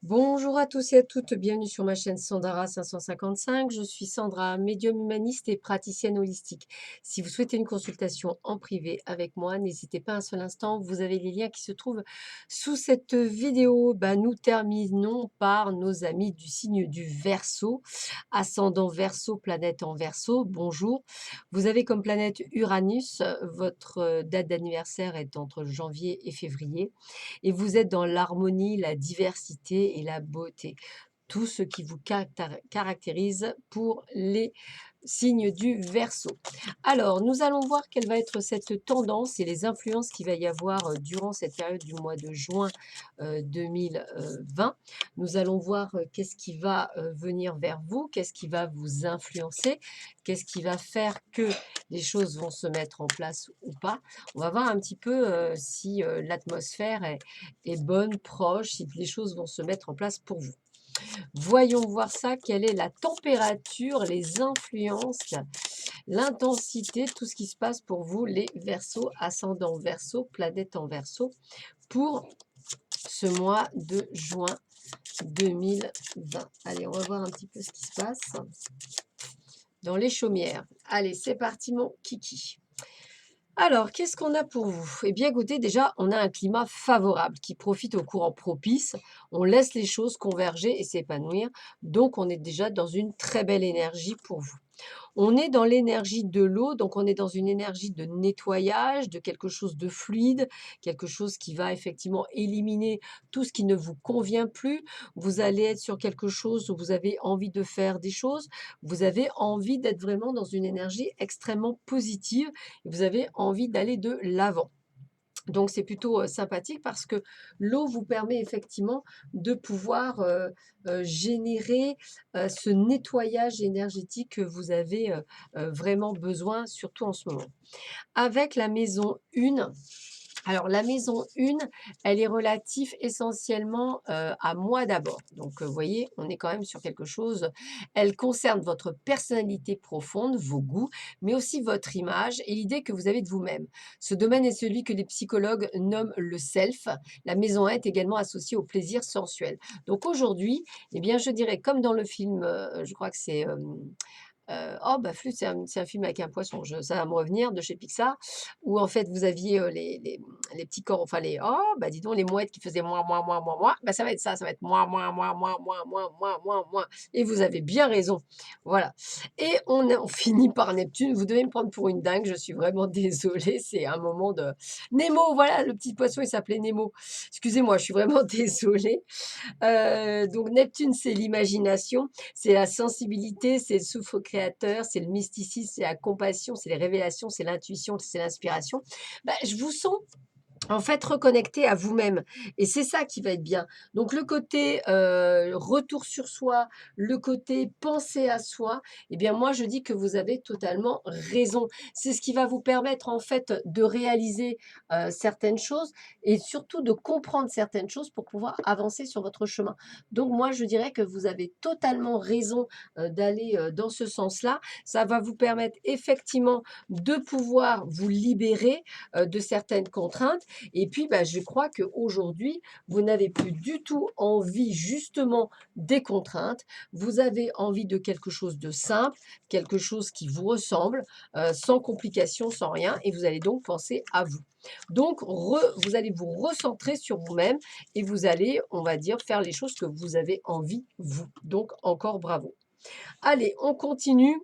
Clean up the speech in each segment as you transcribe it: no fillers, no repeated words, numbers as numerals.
Bonjour à tous et à toutes, bienvenue sur ma chaîne Sandara 555. Je suis Sandra, médium humaniste et praticienne holistique. Si vous souhaitez une consultation en privé avec moi, n'hésitez pas un seul instant, vous avez les liens qui se trouvent sous cette vidéo. Nous terminons par nos amis du signe du Verseau, ascendant Verseau, planète en Verseau. Bonjour. Vous avez comme planète Uranus, votre date d'anniversaire est entre janvier et février et vous êtes dans l'harmonie, la diversité et la beauté. Tout ce qui vous caractérise pour les signes du Verseau. Alors, nous allons voir quelle va être cette tendance et les influences qu'il va y avoir durant cette période du mois de juin 2020. Nous allons voir qu'est-ce qui va venir vers vous, qu'est-ce qui va vous influencer, qu'est-ce qui va faire que les choses vont se mettre en place ou pas. On va voir un petit peu si l'atmosphère est bonne, proche, si les choses vont se mettre en place pour vous. Voyons voir ça, quelle est la température, les influences, l'intensité, tout ce qui se passe pour vous, les Verseaux, ascendant Verseau, planète en Verseau, pour ce mois de juin 2020. Allez, on va voir un petit peu ce qui se passe dans les chaumières. Allez, c'est parti mon kiki. Alors, qu'est-ce qu'on a pour vous? Eh bien, écoutez, déjà, on a un climat favorable qui profite au courant propice. On laisse les choses converger et s'épanouir. Donc, on est déjà dans une très belle énergie pour vous. On est dans l'énergie de l'eau, donc on est dans une énergie de nettoyage, de quelque chose de fluide, quelque chose qui va effectivement éliminer tout ce qui ne vous convient plus. Vous allez être sur quelque chose où vous avez envie de faire des choses. Vous avez envie d'être vraiment dans une énergie extrêmement positive. Et vous avez envie d'aller de l'avant. Donc, c'est plutôt sympathique parce que l'eau vous permet effectivement de pouvoir générer ce nettoyage énergétique que vous avez vraiment besoin, surtout en ce moment. Avec la maison 1, alors la maison 1, elle est relative essentiellement à moi d'abord. Donc, vous voyez, on est quand même sur quelque chose. Elle concerne votre personnalité profonde, vos goûts, mais aussi votre image et l'idée que vous avez de vous-même. Ce domaine est celui que les psychologues nomment le self. La maison 1 est également associée au plaisir sensuel. Donc aujourd'hui, eh bien, je dirais comme dans le film, je crois que c'est oh bah flûte, c'est un film avec un poisson, ça va me revenir, de chez Pixar, où en fait vous aviez, les petits corps, enfin les oh bah dis donc les mouettes qui faisaient moi moi moi moi moi, bah ça va être ça va être moi moi moi moi moi moi moi moi moi et vous avez bien raison. Voilà et on finit par Neptune, vous devez me prendre pour une dingue, je suis vraiment désolée, c'est un moment de Nemo, voilà, le petit poisson, il s'appelait Nemo. Excusez-moi, je suis vraiment désolée. Donc Neptune, c'est l'imagination, c'est la sensibilité, c'est le souffle créateur, c'est le mysticisme, c'est la compassion, c'est les révélations, c'est l'intuition, c'est l'inspiration. Je vous sens en fait, reconnecter à vous-même et c'est ça qui va être bien. Donc le côté, retour sur soi, le côté penser à soi et bien moi je dis que vous avez totalement raison. C'est ce qui va vous permettre en fait de réaliser, certaines choses et surtout de comprendre certaines choses pour pouvoir avancer sur votre chemin. Donc moi je dirais que vous avez totalement raison, d'aller, dans ce sens-là. Ça va vous permettre effectivement de pouvoir vous libérer, de certaines contraintes et puis, je crois qu'aujourd'hui, vous n'avez plus du tout envie justement des contraintes. Vous avez envie de quelque chose de simple, quelque chose qui vous ressemble, sans complications, sans rien, et vous allez donc penser à vous. Donc, vous allez vous recentrer sur vous-même et vous allez, on va dire, faire les choses que vous avez envie, vous. Donc, encore bravo. Allez, on continue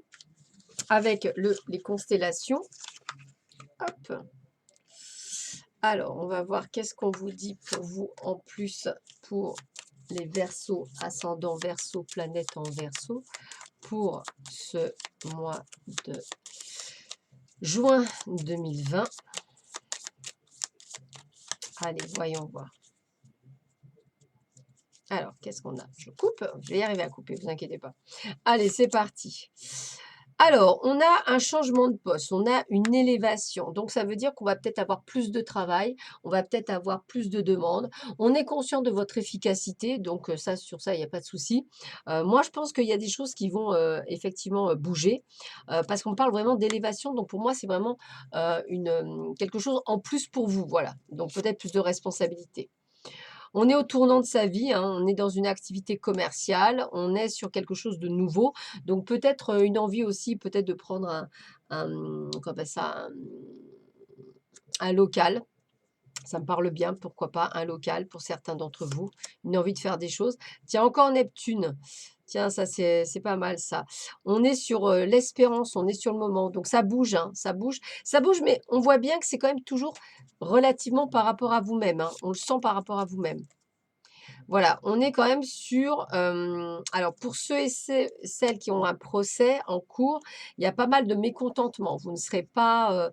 avec les constellations. Hop. Alors, on va voir qu'est-ce qu'on vous dit pour vous en plus pour les Verseaux, ascendant Verseau, planète en Verseau, pour ce mois de juin 2020. Allez, voyons voir. Alors, qu'est-ce qu'on a? Je coupe, je vais y arriver à couper, vous inquiétez pas. Allez, c'est parti. Alors, on a un changement de poste, on a une élévation. Donc, ça veut dire qu'on va peut-être avoir plus de travail, on va peut-être avoir plus de demandes. On est conscient de votre efficacité, donc ça, sur ça, il n'y a pas de souci. Moi, je pense qu'il y a des choses qui vont effectivement bouger, parce qu'on parle vraiment d'élévation. Donc, pour moi, c'est vraiment quelque chose en plus pour vous. Voilà. Donc, peut-être plus de responsabilité. On est au tournant de sa vie, hein, on est dans une activité commerciale, on est sur quelque chose de nouveau. Donc peut-être, une envie aussi peut-être de prendre comment on appelle ça? Un local. Ça me parle bien, pourquoi pas, un local pour certains d'entre vous, une envie de faire des choses. Tiens, encore Neptune. Tiens, ça c'est pas mal ça. On est sur, l'espérance, on est sur le moment, donc ça bouge, hein, ça bouge, mais on voit bien que c'est quand même toujours relativement par rapport à vous-même, hein. On le sent par rapport à vous-même. Voilà, on est quand même sur, alors pour ceux et celles qui ont un procès en cours, il y a pas mal de mécontentement. Vous ne serez pas,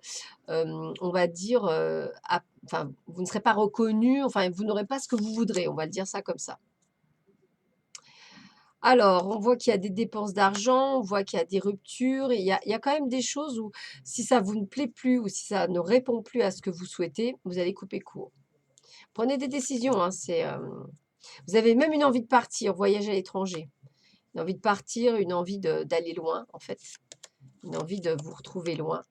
on va dire, enfin, vous ne serez pas reconnu, enfin, vous n'aurez pas ce que vous voudrez, on va le dire ça comme ça. Alors, on voit qu'il y a des dépenses d'argent, on voit qu'il y a des ruptures, et il y a quand même des choses où si ça vous ne plaît plus ou si ça ne répond plus à ce que vous souhaitez, vous allez couper court. Prenez des décisions, hein, vous avez même une envie de partir, voyager à l'étranger. Une envie de partir, une envie d'aller loin, en fait. Une envie de vous retrouver loin.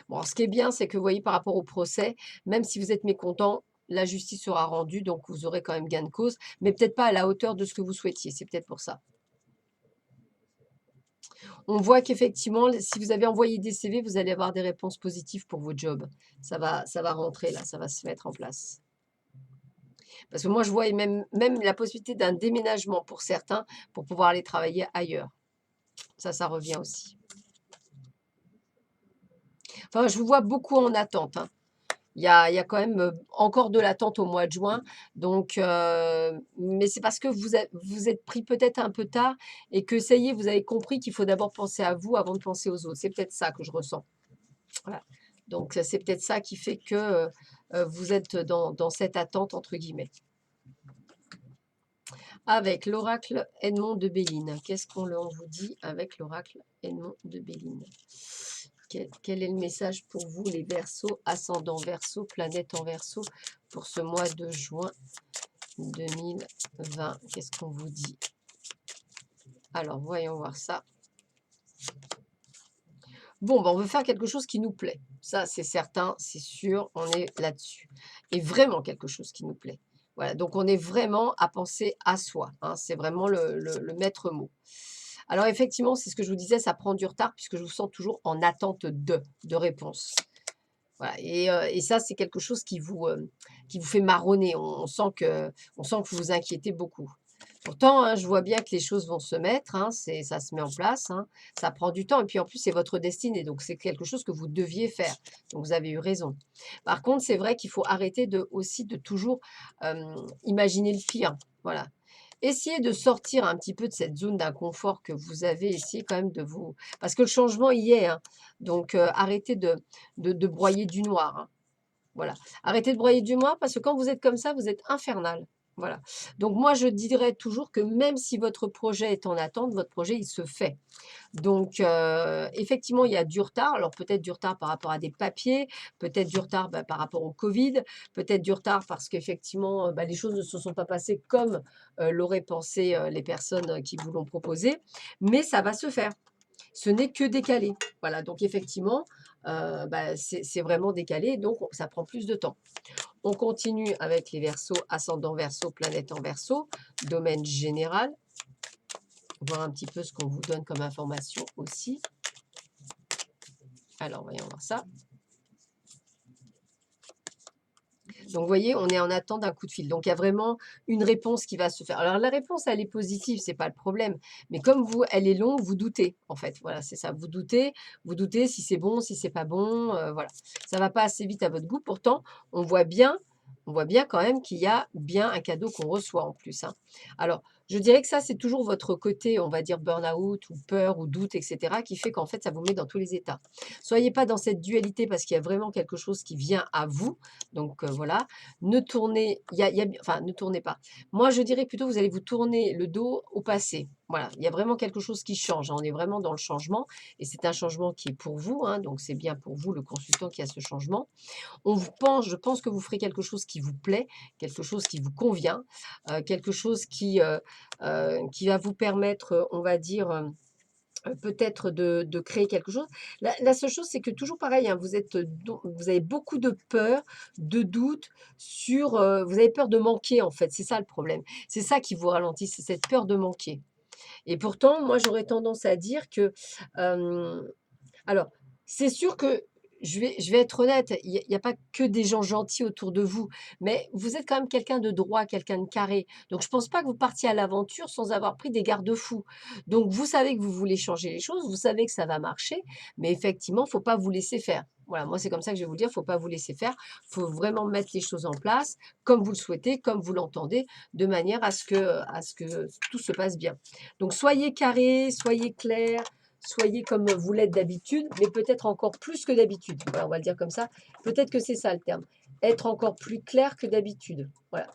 Bon, alors ce qui est bien, c'est que vous voyez par rapport au procès, même si vous êtes mécontent, la justice sera rendue, donc vous aurez quand même gain de cause, mais peut-être pas à la hauteur de ce que vous souhaitiez. C'est peut-être pour ça. On voit qu'effectivement, si vous avez envoyé des CV, vous allez avoir des réponses positives pour vos jobs. Ça va rentrer là, ça va se mettre en place. Parce que moi, je vois même la possibilité d'un déménagement pour certains pour pouvoir aller travailler ailleurs. Ça revient aussi. Enfin, je vous vois beaucoup en attente, hein. Il y a quand même, encore de l'attente au mois de juin, donc mais c'est parce que vous êtes pris peut-être un peu tard et que ça y est, vous avez compris qu'il faut d'abord penser à vous avant de penser aux autres. C'est peut-être ça que je ressens. Voilà, donc c'est peut-être ça qui fait que, vous êtes dans «cette attente» entre guillemets. Avec l'oracle Edmond de Béline, qu'est-ce qu'on vous dit avec l'oracle Edmond de Béline? Quel est le message pour vous, les Verseaux, ascendant Verseau, planète en Verseau, pour ce mois de juin 2020? Qu'est-ce qu'on vous dit? Alors, voyons voir ça. Bon, ben, on veut faire quelque chose qui nous plaît. Ça, c'est certain, c'est sûr, on est là-dessus. Et vraiment quelque chose qui nous plaît. Voilà, donc on est vraiment à penser à soi, hein, c'est vraiment le maître mot. Alors effectivement, c'est ce que je vous disais, ça prend du retard puisque je vous sens toujours en attente de réponse. Voilà, et ça, c'est quelque chose qui vous fait marronner. On sent que vous vous inquiétez beaucoup. Pourtant, hein, je vois bien que les choses vont se mettre, hein, ça se met en place, hein. Ça prend du temps et puis en plus, c'est votre destinée, donc c'est quelque chose que vous deviez faire. Donc vous avez eu raison. Par contre, c'est vrai qu'il faut arrêter aussi de toujours, imaginer le pire. Voilà. Essayez de sortir un petit peu de cette zone d'inconfort que vous avez, essayez quand même de vous parce que le changement y est, hein, donc arrêtez de broyer du noir, hein. Voilà. Arrêtez de broyer du noir parce que quand vous êtes comme ça, vous êtes infernal. Voilà. Donc moi, je dirais toujours que même si votre projet est en attente, votre projet, il se fait. Donc, effectivement, il y a du retard. Alors peut-être du retard par rapport à des papiers, peut-être du retard, bah, par rapport au covid, peut-être du retard parce qu'effectivement, bah, les choses ne se sont pas passées comme, l'auraient pensé, les personnes, qui vous l'ont proposé. Mais ça va se faire. Ce n'est que décalé. Voilà, donc effectivement, bah, c'est vraiment décalé, donc ça prend plus de temps. On continue avec les Verseaux, ascendant Verseau, planète en Verseau, domaine général. Voir un petit peu ce qu'on vous donne comme information aussi. Alors, voyons voir ça. Donc, vous voyez, on est en attente d'un coup de fil. Donc, il y a vraiment une réponse qui va se faire. Alors, la réponse, elle est positive, c'est pas le problème. Mais comme vous, elle est longue, vous doutez, en fait. Voilà, c'est ça. Vous doutez si c'est bon, si c'est pas bon. Voilà. Ça va pas assez vite à votre goût. Pourtant, on voit bien, on voit bien quand même qu'il y a bien un cadeau qu'on reçoit en plus, hein. Alors, je dirais que ça, c'est toujours votre côté, on va dire burn-out ou peur ou doute, etc., qui fait qu'en fait, ça vous met dans tous les états. Soyez pas dans cette dualité parce qu'il y a vraiment quelque chose qui vient à vous. Donc voilà, ne tournez, enfin ne tournez pas. Moi, je dirais plutôt vous allez vous tourner le dos au passé. Voilà, il y a vraiment quelque chose qui change, hein. On est vraiment dans le changement et c'est un changement qui est pour vous, hein, donc c'est bien pour vous, le consultant, qui a ce changement. Je pense que vous ferez quelque chose qui vous plaît, quelque chose qui vous convient, quelque chose qui va vous permettre, on va dire, peut-être de créer quelque chose. La seule chose, c'est que toujours pareil, hein, vous avez beaucoup de peur, de doute sur, vous avez peur de manquer, en fait, c'est ça le problème. C'est ça qui vous ralentit, c'est cette peur de manquer et pourtant, moi, j'aurais tendance à dire que, hem alors, c'est sûr que je vais être honnête, il y a pas que des gens gentils autour de vous, mais vous êtes quand même quelqu'un de droit, quelqu'un de carré. Donc je pense pas que vous partiez à l'aventure sans avoir pris des garde-fous. Donc vous savez que vous voulez changer les choses, vous savez que ça va marcher, mais effectivement, faut pas vous laisser faire. Voilà, moi c'est comme ça que je vais vous le dire, faut pas vous laisser faire. Faut vraiment mettre les choses en place comme vous le souhaitez, comme vous l'entendez, de manière à ce que tout se passe bien. Donc soyez carré, soyez clair, soyez comme vous l'êtes d'habitude, mais peut-être encore plus que d'habitude. Voilà, on va le dire comme ça. Peut-être que c'est ça le terme. Être encore plus clair que d'habitude. Voilà.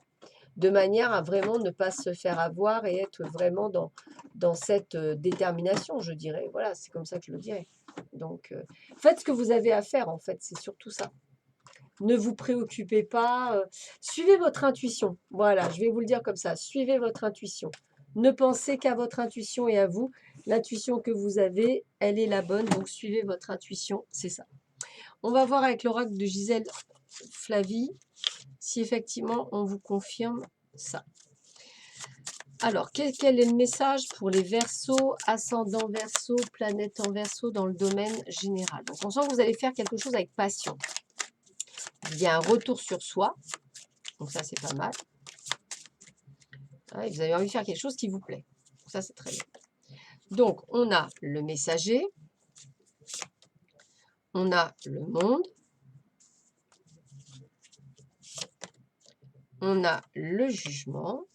De manière à vraiment ne pas se faire avoir et être vraiment dans cette détermination, je dirais. Voilà, c'est comme ça que je le dirais. Donc, faites ce que vous avez à faire, en fait. C'est surtout ça. Ne vous préoccupez pas. Suivez votre intuition. Voilà, je vais vous le dire comme ça. Suivez votre intuition. Ne pensez qu'à votre intuition et à vous. L'intuition que vous avez, elle est la bonne. Donc, suivez votre intuition. C'est ça. On va voir avec l'oracle de Gisèle Flavie si effectivement on vous confirme ça. Alors, quel est le message pour les Verseaux, ascendant Verseau, planète en Verseau dans le domaine général? Donc, on sent que vous allez faire quelque chose avec passion. Il y a un retour sur soi. Donc ça, c'est pas mal. Ah, et vous avez envie de faire quelque chose qui vous plaît. Donc ça, c'est très bien. Donc, on a le messager. On a le monde. On a le jugement.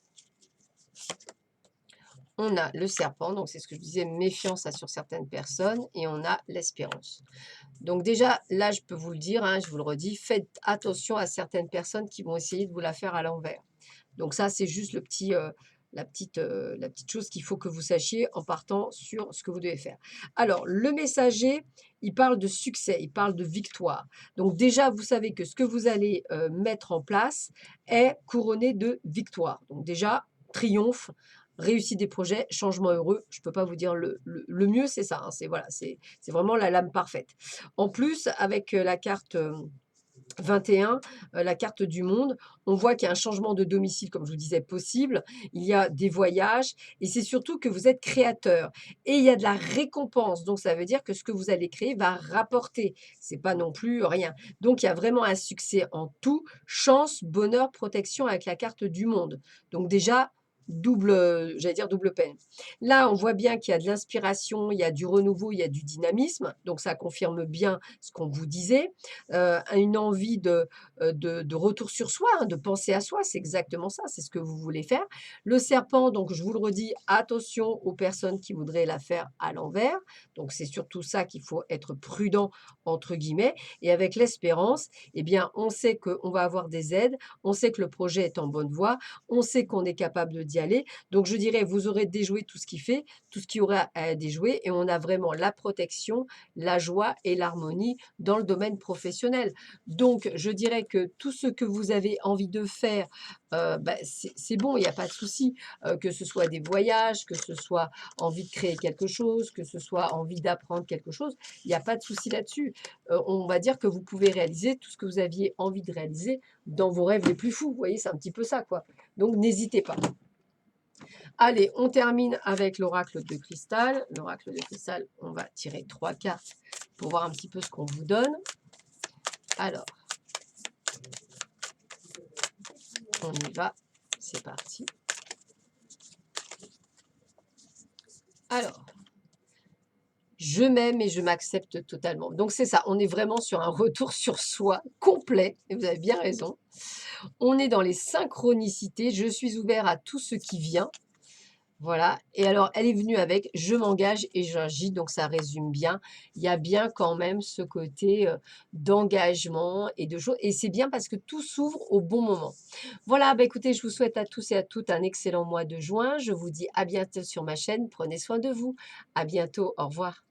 On a le serpent. Donc, c'est ce que je disais, méfiance sur certaines personnes. Et on a l'espérance. Donc déjà, là, je peux vous le dire, hein, je vous le redis, faites attention à certaines personnes qui vont essayer de vous la faire à l'envers. Donc ça, c'est juste la petite chose qu'il faut que vous sachiez en partant sur ce que vous devez faire. Alors, le messager, il parle de succès, il parle de victoire. Donc déjà, vous savez que ce que vous allez mettre en place est couronné de victoire. Donc déjà, triomphe, réussite des projets, changement heureux. Je ne peux pas vous dire le mieux, c'est ça, hein, voilà, c'est vraiment la lame parfaite. En plus, avec la carte 21, la carte du monde, on voit qu'il y a un changement de domicile, comme je vous disais, possible. Il y a des voyages et c'est surtout que vous êtes créateur et il y a de la récompense. Donc, ça veut dire que ce que vous allez créer va rapporter. C'est pas non plus rien. Donc, il y a vraiment un succès en tout. Chance, bonheur, protection avec la carte du monde. Donc, déjà, j'allais dire double peine. Là, on voit bien qu'il y a de l'inspiration, il y a du renouveau, il y a du dynamisme. Donc, ça confirme bien ce qu'on vous disait. Une envie de retour sur soi, hein, de penser à soi, c'est exactement ça, c'est ce que vous voulez faire. Le serpent, donc je vous le redis, attention aux personnes qui voudraient la faire à l'envers, donc c'est surtout ça qu'il faut être prudent entre guillemets. Et avec l'espérance, eh bien, on sait qu'on va avoir des aides, on sait que le projet est en bonne voie, on sait qu'on est capable d'y aller. Donc je dirais, vous aurez déjoué tout ce qui fait, tout ce qui aurait à déjouer, et on a vraiment la protection, la joie et l'harmonie dans le domaine professionnel. Donc, je dirais que tout ce que vous avez envie de faire, c'est bon, il n'y a pas de souci. Que ce soit des voyages, que ce soit envie de créer quelque chose, que ce soit envie d'apprendre quelque chose, il n'y a pas de souci là-dessus. On va dire que vous pouvez réaliser tout ce que vous aviez envie de réaliser dans vos rêves les plus fous. Vous voyez, c'est un petit peu ça, quoi. Donc, n'hésitez pas. Allez, on termine avec l'oracle de cristal. L'oracle de cristal, on va tirer 3 cartes pour voir un petit peu ce qu'on vous donne. Alors, on y va, c'est parti. Alors, je m'aime et je m'accepte totalement. Donc c'est ça, on est vraiment sur un retour sur soi complet, et vous avez bien raison. On est dans les synchronicités, je suis ouvert à tout ce qui vient. Voilà, et alors elle est venue avec «Je m'engage et j'agis», donc ça résume bien. Il y a bien quand même ce côté, d'engagement et de choses, et c'est bien parce que tout s'ouvre au bon moment. Voilà, bah, écoutez, je vous souhaite à tous et à toutes un excellent mois de juin. Je vous dis à bientôt sur ma chaîne. Prenez soin de vous. À bientôt, au revoir.